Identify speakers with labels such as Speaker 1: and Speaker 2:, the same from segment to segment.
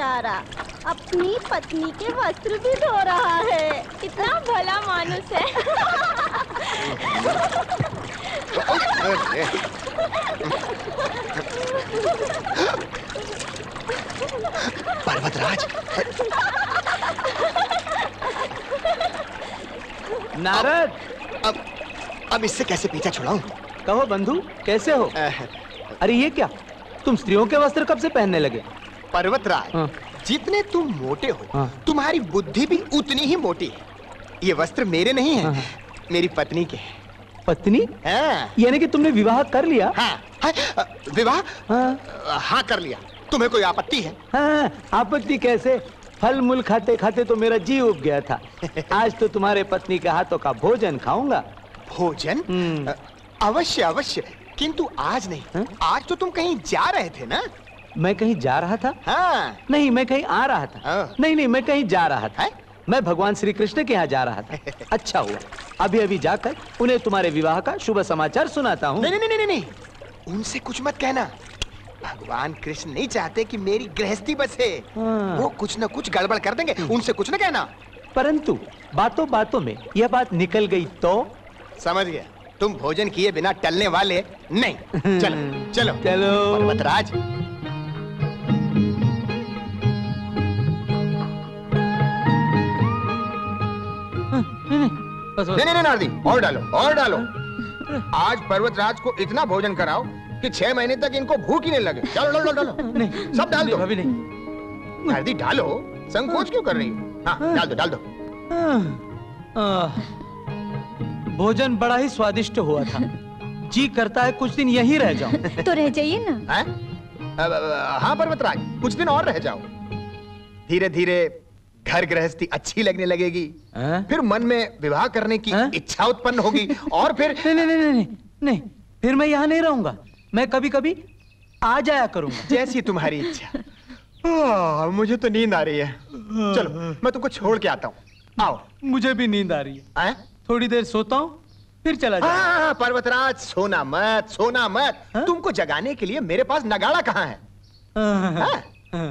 Speaker 1: बेचारा अपनी पत्नी के वस्त्र भी धो रहा है।
Speaker 2: कितना भला मानुस है।
Speaker 3: पर्वतराज।
Speaker 4: नारद,
Speaker 3: अब इससे कैसे पीछा छुड़ाऊं?
Speaker 4: कहो बंधु, कैसे हो? अरे ये क्या, तुम स्त्रियों के वस्त्र कब से पहनने लगे?
Speaker 3: पर्वतराज, जितने तुम मोटे हो, तुम्हारी बुद्धि भी उतनी ही मोटी है। ये वस्त्र मेरे नहीं है, मेरी पत्नी के हैं।
Speaker 4: पत्नी? यानी कि तुमने विवाह कर लिया?
Speaker 3: हाँ, विवाह? हाँ कर लिया। तुम्हें कोई आपत्ति है?
Speaker 4: हाँ, आपत्ति कैसे? फल मूल खाते खाते तो मेरा जी उब गया था। आज तो तुम्हारे पत्नी के हाथों का भोजन खाऊंगा।
Speaker 3: भोजन? अवश्य अवश्य, किंतु आज नहीं। आज तो तुम कहीं जा रहे थे ना?
Speaker 4: मैं कहीं जा रहा था?
Speaker 3: हाँ।
Speaker 4: नहीं, मैं कहीं आ रहा था। नहीं, मैं कहीं जा रहा था। मैं भगवान श्री कृष्ण के यहाँ जा रहा था। अच्छा हुआ, अभी अभी जाकर उन्हें तुम्हारे विवाह का शुभ समाचार सुनाता हूँ।
Speaker 3: नहीं नहीं नहीं नहीं, उनसे कुछ मत कहना। भगवान कृष्ण नहीं चाहते कि मेरी गृहस्थी बसे। वो कुछ न कुछ गड़बड़ कर देंगे, उनसे कुछ न कहना।
Speaker 4: परंतु बातों बातों में यह बात निकल गई तो?
Speaker 3: समझ गया, तुम भोजन किए बिना टलने वाले नहीं। चलो चलो
Speaker 4: चलो
Speaker 3: पर्वतराज।
Speaker 5: नहीं नहीं नारदी, और डालो और डालो। आज पर्वतराज को इतना भोजन कराओ कि 6 महीने तक इनको भूख ही नहीं लगे। डालो डालो डालो,
Speaker 4: नहीं,
Speaker 5: सब डाल दो।
Speaker 4: अभी नहीं।
Speaker 5: नारदी डालो, संकोच क्यों कर रही हो? हाँ डाल दो डाल दो।
Speaker 4: भोजन बड़ा ही स्वादिष्ट हुआ था। जी करता है कुछ दिन यहीं रह जाऊं।
Speaker 2: तो रह जाइए ना।
Speaker 5: हाँ पर्वतराज, कुछ दिन और रह जाओ। धीरे धीरे घर गृहस्थी अच्छी लगने लगेगी। फिर मन में विवाह करने की इच्छा उत्पन्न होगी और फिर
Speaker 4: नहीं नहीं नहीं नहीं नहीं, फिर मैं यहाँ नहीं रहूंगा। मैं कभी कभी आ जाया करूंगा।
Speaker 3: जैसी तुम्हारी इच्छा। मुझे तो नींद आ रही है। चलो मैं तुमको छोड़ के आता हूँ। आओ।
Speaker 4: मुझे भी नींद आ रही है। थोड़ी देर सोता हूँ फिर चला जाऊंगा।
Speaker 3: पर्वतराज, सोना मत सोना मत। तुमको जगाने के लिए मेरे पास नगाड़ा कहाँ है?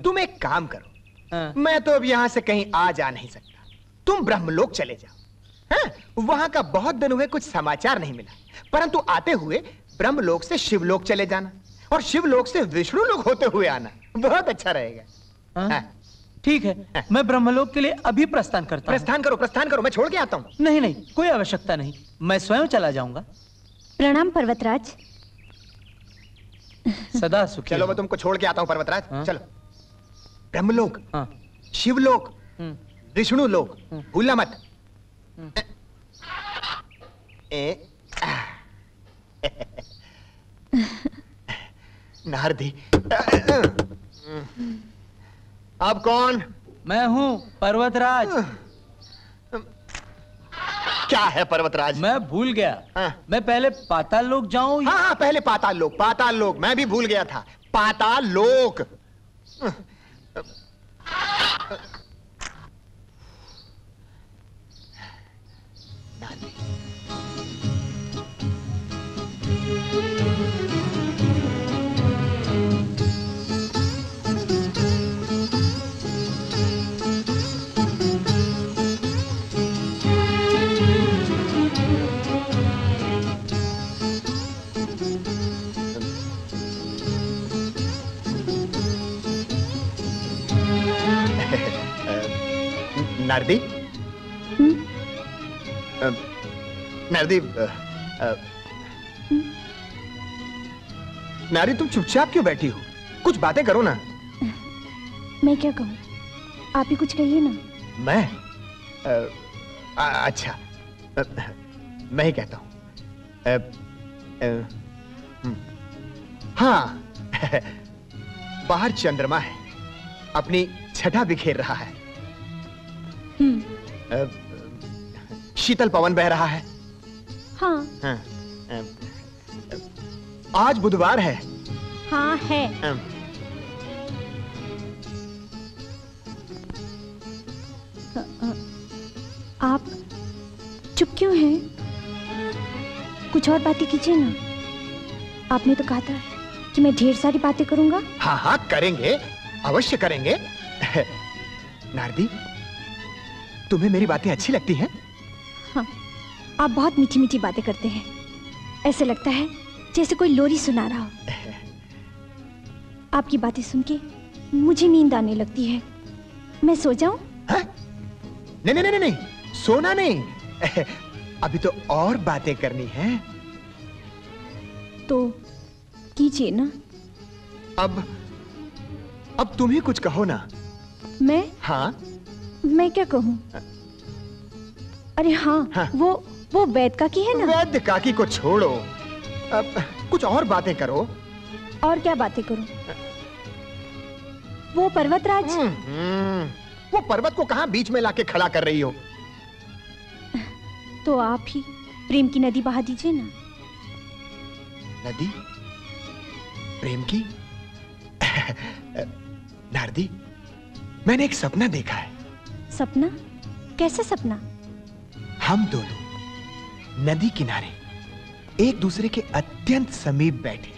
Speaker 3: तुम एक काम करो, मैं तो अब यहाँ से कहीं आ जा नहीं सकता। तुम ब्रह्मलोक चले जाओ। वहां का बहुत दिन हुए कुछ समाचार नहीं मिला, परंतु आते हुए ब्रह्मलोक से शिवलोक चले जाना और शिवलोक से विष्णु लोक होते हुए आना। बहुत अच्छा रहेगा।
Speaker 4: ठीक है, मैं ब्रह्मलोक के लिए अभी प्रस्थान करता हूँ।
Speaker 3: प्रस्थान करो, मैं छोड़ के आता हूँ।
Speaker 4: नहीं नहीं, कोई आवश्यकता नहीं, मैं स्वयं चला जाऊंगा।
Speaker 2: प्रणाम पर्वतराज।
Speaker 4: सदा सुखी।
Speaker 3: चलो मैं तुमको छोड़ के आता हूँ पर्वतराज। चलो। ब्रह्मलोक, शिवलोक, विष्णु लोक, भूलना मत। नारदी। अब कौन?
Speaker 4: मैं हूँ पर्वतराज।
Speaker 3: क्या है पर्वतराज?
Speaker 4: मैं भूल गया। मैं पहले पाताल लोक जाऊं?
Speaker 3: हाँ, पहले पाताल लोक। मैं भी भूल गया था। पाताल लोक। नारदी, नारदी, नारी तुम चुपचाप क्यों बैठी हो? कुछ बातें करो ना।
Speaker 2: मैं क्या कहूँ, आप ही कुछ कहिए ना।
Speaker 3: मैं? अच्छा, मैं ही कहता हूँ। हाँ, बाहर चंद्रमा है, अपनी छटा बिखेर रहा है। शीतल पवन बह रहा है।
Speaker 2: हाँ।
Speaker 3: आज बुधवार है।
Speaker 2: हाँ है। आप चुप क्यों हैं? कुछ और बातें कीजिए ना। आपने तो कहा था कि मैं ढेर सारी बातें करूंगा।
Speaker 3: हाँ हाँ करेंगे, अवश्य करेंगे, नारदी, तुम्हें मेरी बातें अच्छी लगती हैं?
Speaker 2: हाँ, आप बहुत मीठी मीठी बातें करते हैं। ऐसे लगता है जैसे कोई लोरी सुना रहा हो। आपकी बातें सुन के मुझे नींद आने लगती है। मैं सो जाऊं?
Speaker 3: नहीं नहीं नहीं नहीं, सोना नहीं। अभी तो और बातें करनी है।
Speaker 2: तो कीजिए ना।
Speaker 3: अब तुम ही कुछ कहो ना।
Speaker 2: मैं?
Speaker 3: हाँ।
Speaker 2: मैं क्या कहूँ? अरे हाँ। वो वैद काकी है ना?
Speaker 3: वैद काकी को छोड़ो, अब कुछ और बातें करो।
Speaker 2: और क्या बातें करूं? वो पर्वतराज।
Speaker 3: वो पर्वत को कहां बीच में लाके खड़ा कर रही हो?
Speaker 2: तो आप ही प्रेम की नदी बहा दीजिए ना।
Speaker 3: नदी? प्रेम की? नारदी, मैंने एक सपना देखा है।
Speaker 2: सपना? कैसा सपना?
Speaker 3: हम दोनों नदी किनारे एक दूसरे के अत्यंत समीप बैठे,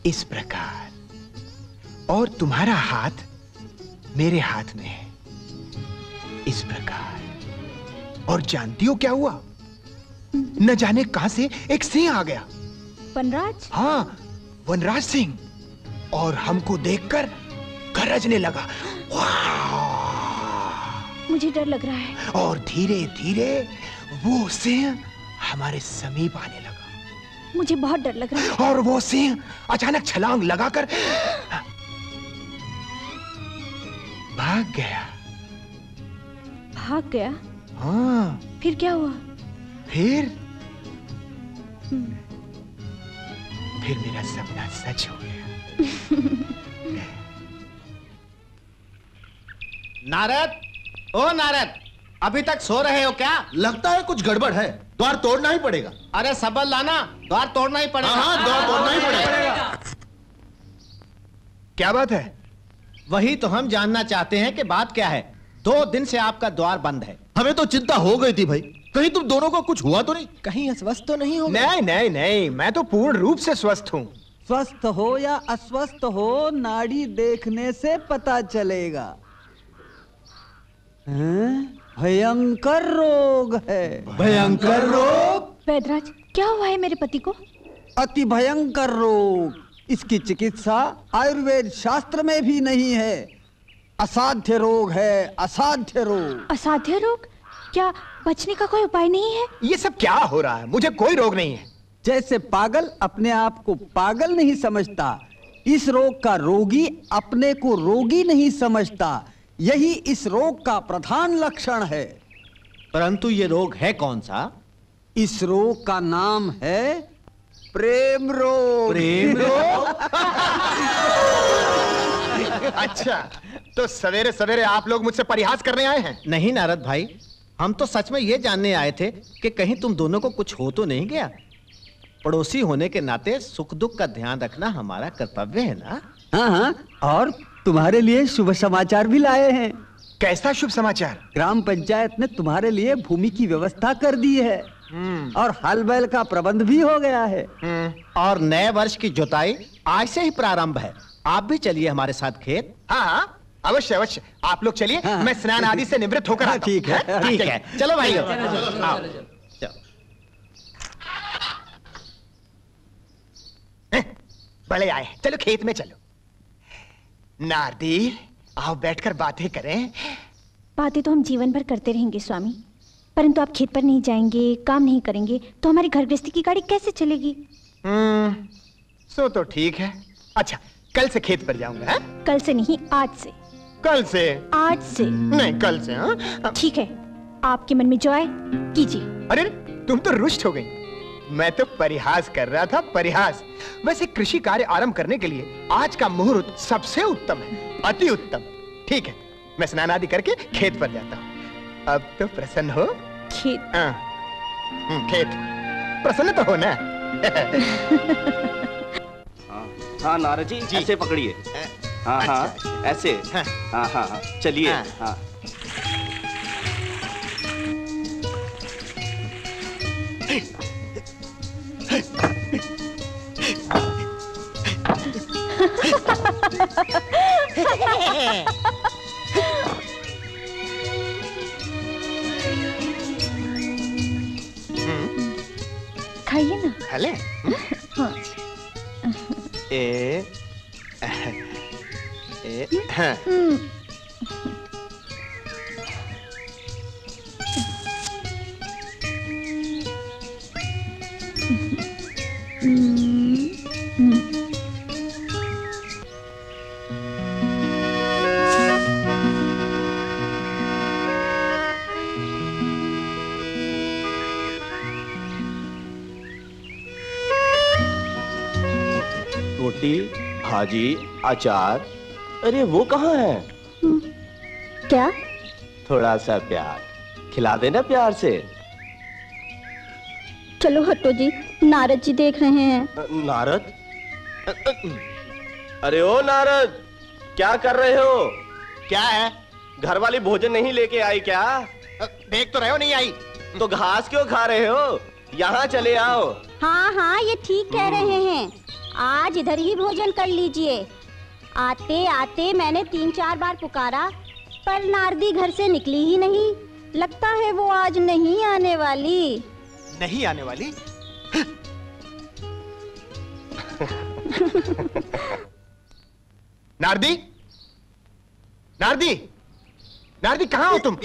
Speaker 3: इस प्रकार, और तुम्हारा हाथ मेरे हाथ में है, इस प्रकार। और जानती हो क्या हुआ? न जाने कहां से एक सिंह आ गया।
Speaker 2: वनराज?
Speaker 3: हाँ, वनराज सिंह। और हमको देखकर गरजने लगा।
Speaker 2: मुझे डर लग रहा है।
Speaker 3: और धीरे धीरे वो सिंह हमारे समीप आने लगा।
Speaker 2: मुझे बहुत डर लग रहा है।
Speaker 3: और वो सिंह अचानक छलांग लगाकर भाग गया।
Speaker 2: भाग गया?
Speaker 3: हाँ।
Speaker 2: फिर क्या हुआ?
Speaker 3: फिर मेरा सपना सच हो गया।
Speaker 6: नारद, ओ नारद, अभी तक सो रहे हो क्या?
Speaker 7: लगता है कुछ गड़बड़ है, द्वार तोड़ना ही पड़ेगा।
Speaker 6: अरे सबल लाना, द्वार तोड़ना ही पड़ेगा।
Speaker 7: हाँ, द्वार तोड़ना ही पड़ेगा।
Speaker 3: क्या बात है?
Speaker 6: वही तो हम जानना चाहते हैं कि बात क्या है। 2 दिन से आपका द्वार बंद है।
Speaker 7: हमें तो चिंता हो गई थी भाई, कहीं तुम दोनों को कुछ हुआ तो नहीं?
Speaker 6: कहीं अस्वस्थ तो नहीं हो?
Speaker 3: नहीं नहीं नहीं, मैं तो पूर्ण रूप से स्वस्थ हूँ।
Speaker 8: स्वस्थ हो या अस्वस्थ हो, नाड़ी देखने से पता चलेगा। भयंकर रोग है। भयंकर रोग?
Speaker 2: वैदराज, क्या हुआ है मेरे पति को?
Speaker 8: अति भयंकर रोग। इसकी चिकित्सा आयुर्वेद शास्त्र में भी नहीं है। असाध्य रोग है, असाध्य रोग।
Speaker 2: असाध्य रोग? क्या बचने का कोई उपाय नहीं है?
Speaker 3: ये सब क्या हो रहा है? मुझे कोई रोग नहीं है।
Speaker 8: जैसे पागल अपने आप को पागल नहीं समझता, इस रोग का रोगी अपने को रोगी नहीं समझता। यही इस रोग का प्रधान लक्षण है।
Speaker 6: परंतु ये रोग है कौन सा?
Speaker 8: इस रोग का नाम है प्रेम रोग।
Speaker 6: प्रेम रोग?
Speaker 3: अच्छा, तो सवेरे सवेरे आप लोग मुझसे परिहास करने आए हैं?
Speaker 6: नहीं नारद भाई, हम तो सच में ये जानने आए थे कि कहीं तुम दोनों को कुछ हो तो नहीं गया। पड़ोसी होने के नाते सुख दुख का ध्यान रखना हमारा कर्तव्य है ना?
Speaker 8: हाँ हाँ, और तुम्हारे लिए शुभ समाचार भी लाए हैं।
Speaker 3: कैसा शुभ समाचार?
Speaker 8: ग्राम पंचायत ने तुम्हारे लिए भूमि की व्यवस्था कर दी है और हल बैल का प्रबंध भी हो गया है।
Speaker 6: और नए वर्ष की जुताई आज से ही प्रारंभ है। आप भी चलिए हमारे साथ खेत।
Speaker 3: हाँ हाँ, अवश्य अवश्य, आप लोग चलिए। हाँ। मैं स्नान आदि से निवृत्त होकर आता हूं।
Speaker 8: ठीक है,
Speaker 6: ठीक है, चलो भाइयों।
Speaker 3: बड़े आए, चलो खेत में चलो। नारदी, आओ बैठकर बातें करें।
Speaker 2: बातें तो हम जीवन भर करते रहेंगे स्वामी, परंतु आप खेत पर नहीं जाएंगे, काम नहीं करेंगे तो हमारी घर गृहस्थी की गाड़ी कैसे चलेगी?
Speaker 3: सो तो ठीक है। अच्छा, कल से खेत पर जाऊंगा।
Speaker 2: कल से नहीं, आज से।
Speaker 3: कल से?
Speaker 2: आज से
Speaker 3: नहीं, कल से। हाँ
Speaker 2: ठीक है, आपके मन में जो आए कीजिए।
Speaker 3: अरे तुम तो रुष्ट हो गई। मैं तो परिहास कर रहा था, परिहास। वैसे कृषि कार्य आरंभ करने के लिए आज का मुहूर्त सबसे उत्तम है, अति उत्तम। ठीक है, मैं स्नान आदि करके खेत पर जाता हूँ। अब तो प्रसन्न हो?
Speaker 2: खेत?
Speaker 3: खेत प्रसन्न तो हो ना?
Speaker 9: हाँ नारद जी, ऐसे पकड़िए। हाँ हाँ, ऐसे। हाँ हाँ हाँ, चलिए। हाँ
Speaker 3: खा ले। हाँ।
Speaker 9: रोटी, भाजी, अचार। अरे वो कहाँ है?
Speaker 1: क्या?
Speaker 9: थोड़ा सा प्यार खिला देना प्यार से।
Speaker 1: चलो हटो जी, नारद जी देख रहे हैं।
Speaker 9: नारद? अरे ओ नारद, क्या कर रहे हो?
Speaker 3: क्या है?
Speaker 9: घर वाली भोजन नहीं लेके आई क्या?
Speaker 3: देख तो रहे हो नहीं आई।
Speaker 9: तो घास क्यों खा रहे हो? यहाँ चले आओ।
Speaker 1: हाँ हाँ, ये ठीक कह रहे हैं। आज इधर ही भोजन कर लीजिए। आते आते मैंने 3-4 बार पुकारा, पर नारदी घर से निकली ही नहीं। लगता है वो आज नहीं आने वाली।
Speaker 3: नहीं आने वाली? नारदी, नारदी, नारदी कहाँ हो तुम?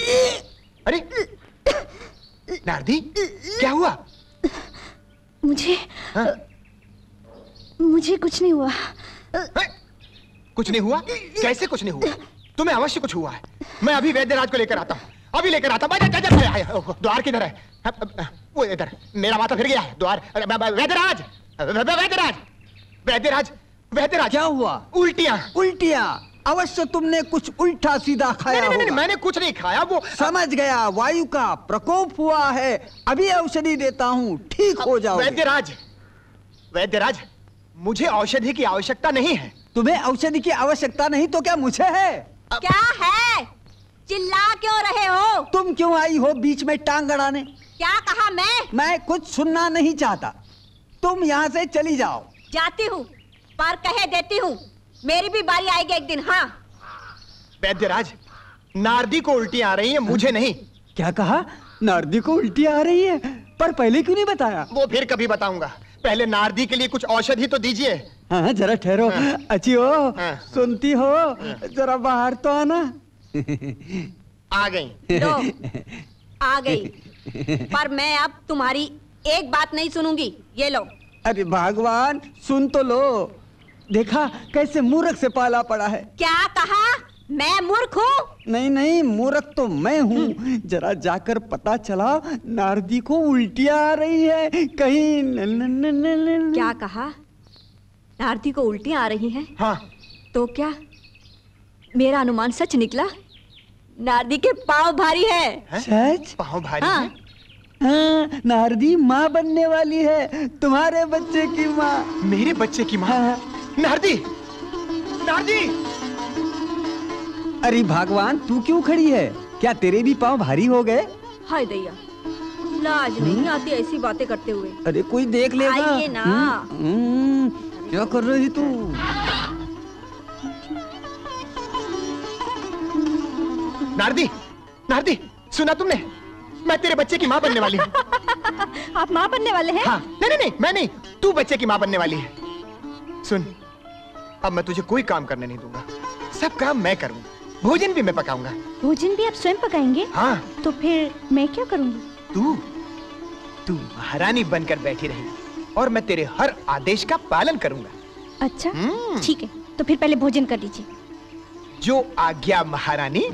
Speaker 3: अरे नारदी, क्या हुआ?
Speaker 2: मुझे कुछ नहीं हुआ।
Speaker 3: कुछ नहीं हुआ? कैसे कुछ नहीं हुआ? तुम्हें अवश्य कुछ हुआ है। मैं अभी वैद्यराज को लेकर आता हूँ। अभी लेकर आता हूँ। द्वार किधर है? वो इधर। मेरा माथा फिर गया है। द्वार। वैद्यराज, वैद्यराज, वैद्यराज, वैद्यराज।
Speaker 8: क्या हुआ?
Speaker 3: उल्टियाँ।
Speaker 8: उल्टियाँ? अवश्य तुमने कुछ उल्टा सीधा खाया होगा।
Speaker 3: नहीं, मैंने कुछ नहीं खाया। वो
Speaker 8: समझ गया, वायु का प्रकोप हुआ है। अभी औषधि देता हूँ, ठीक हो जाओ।
Speaker 3: वैद्यराज, वैद्यराज, मुझे औषधि की आवश्यकता नहीं है।
Speaker 8: तुम्हें औषधि की आवश्यकता नहीं तो क्या मुझे है?
Speaker 1: क्या है? चिल्ला क्यों रहे हो?
Speaker 8: तुम क्यों आई हो बीच में टांग अड़ाने?
Speaker 1: क्या कहा
Speaker 8: मैं कुछ सुनना नहीं चाहता। तुम यहाँ से चली जाओ।
Speaker 1: जाती हूँ, पर कहे देती हूँ, मेरी भी बारी आएगी एक दिन। हाँ
Speaker 3: वैद्यराज, नारदी को उल्टी आ रही है, मुझे नहीं।
Speaker 8: क्या कहा? नारदी को उल्टी आ रही है? पर पहले क्यों नहीं बताया?
Speaker 3: वो फिर कभी बताऊंगा। पहले नारदी के लिए कुछ औषधि तो दीजिए।
Speaker 8: हाँ जरा ठहरो। अच्छी हो? सुनती हो? जरा बाहर तो आना।
Speaker 3: आ गई।
Speaker 1: लो, आ गई। पर मैं अब तुम्हारी एक बात नहीं सुनूंगी। ये लो।
Speaker 8: अरे भगवान, सुन तो लो। देखा कैसे मूर्ख से पाला पड़ा है।
Speaker 1: क्या कहा? मैं मूर्ख हूँ?
Speaker 8: नहीं नहीं, मूर्ख तो मैं हूँ। जरा जाकर पता चला, नारदी को उल्टी आ रही है कहीं।
Speaker 1: क्या कहा? नारदी को उल्टी आ रही है?
Speaker 3: हाँ।
Speaker 1: तो क्या मेरा अनुमान सच निकला? नारदी के पाँव भारी है।
Speaker 8: सच?
Speaker 3: पाँव भारी
Speaker 1: हाँ।
Speaker 3: है?
Speaker 8: हाँ, नारदी माँ बनने वाली है, तुम्हारे बच्चे की माँ।
Speaker 3: मेरे बच्चे की माँ?
Speaker 8: हाँ।
Speaker 3: नारदी, नारदी।
Speaker 8: अरे भगवान, तू क्यों खड़ी है? क्या तेरे भी पाँव भारी हो गए?
Speaker 1: हाय दैया, लाज नहीं आती ऐसी बातें करते हुए।
Speaker 8: अरे कोई देख लेगा।
Speaker 1: आइए ना।
Speaker 8: क्या कर रही तू?
Speaker 3: नारदी, नारदी, सुना तुमने? मैं तेरे बच्चे की माँ बनने वाली हूँ।
Speaker 1: आप माँ बनने वाले हैं?
Speaker 3: हाँ। नहीं नहीं, मैं नहीं, तू बच्चे की माँ बनने वाली है। सुन, अब मैं तुझे कोई काम करने नहीं दूंगा। सब काम मैं करूंगा। भोजन भी मैं पकाऊंगा।
Speaker 2: भोजन भी आप स्वयं पकाएंगे?
Speaker 3: हाँ।
Speaker 2: तो फिर मैं क्या करूंगी?
Speaker 3: तू महारानी बनकर बैठी रहेगी और मैं तेरे हर आदेश का पालन करूंगा।
Speaker 2: अच्छा, ठीक है। तो फिर पहले भोजन कर लीजिए।
Speaker 3: जो आज्ञा महारानी।